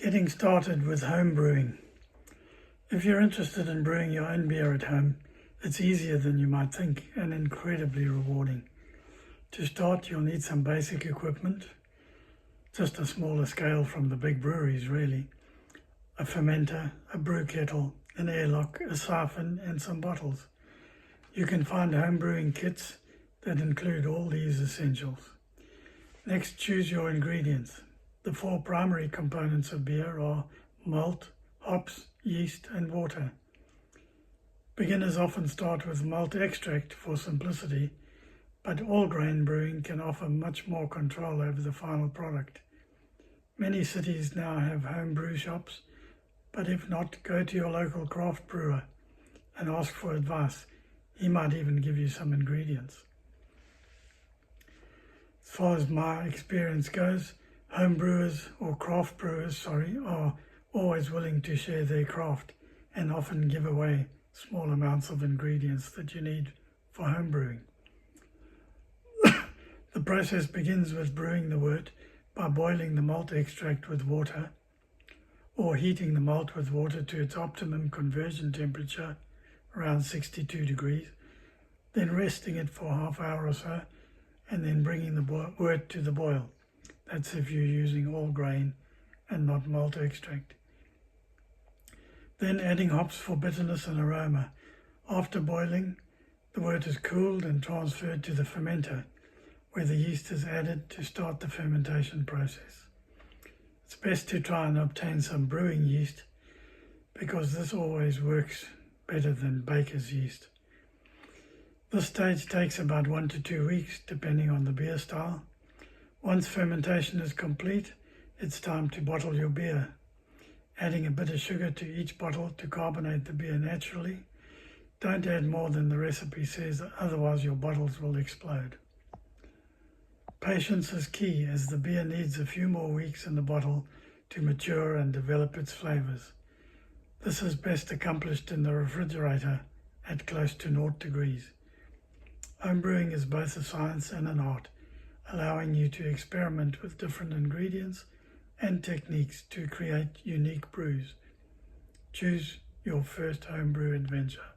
Getting started with home brewing. If you're interested in brewing your own beer at home, it's easier than you might think and incredibly rewarding. To start, you'll need some basic equipment, just a smaller scale from the big breweries really, a fermenter, a brew kettle, an airlock, a siphon and some bottles. You can find home brewing kits that include all these essentials. Next, choose your ingredients. The four primary components of beer are malt, hops, yeast and water. Beginners often start with malt extract for simplicity, but all grain brewing can offer much more control over the final product. Many cities now have home brew shops, but if not, go to your local craft brewer and ask for advice. He might even give you some ingredients. As far as my experience goes, home brewers or craft brewers, are always willing to share their craft and often give away small amounts of ingredients that you need for home brewing. The process begins with brewing the wort by boiling the malt extract with water or heating the malt with water to its optimum conversion temperature, around 62 degrees, then resting it for half hour or so, and then bringing the wort to the boil. That's if you're using all grain and not malt extract. Then adding hops for bitterness and aroma. After boiling, the wort is cooled and transferred to the fermenter, where the yeast is added to start the fermentation process. It's best to try and obtain some brewing yeast because this always works better than baker's yeast. This stage takes about 1 to 2 weeks, depending on the beer style. Once fermentation is complete, it's time to bottle your beer, adding a bit of sugar to each bottle to carbonate the beer naturally. Don't add more than the recipe says, otherwise your bottles will explode. Patience is key, as the beer needs a few more weeks in the bottle to mature and develop its flavours. This is best accomplished in the refrigerator at close to 0 degrees. Homebrewing is both a science and an art, allowing you to experiment with different ingredients and techniques to create unique brews. Choose your first homebrew adventure.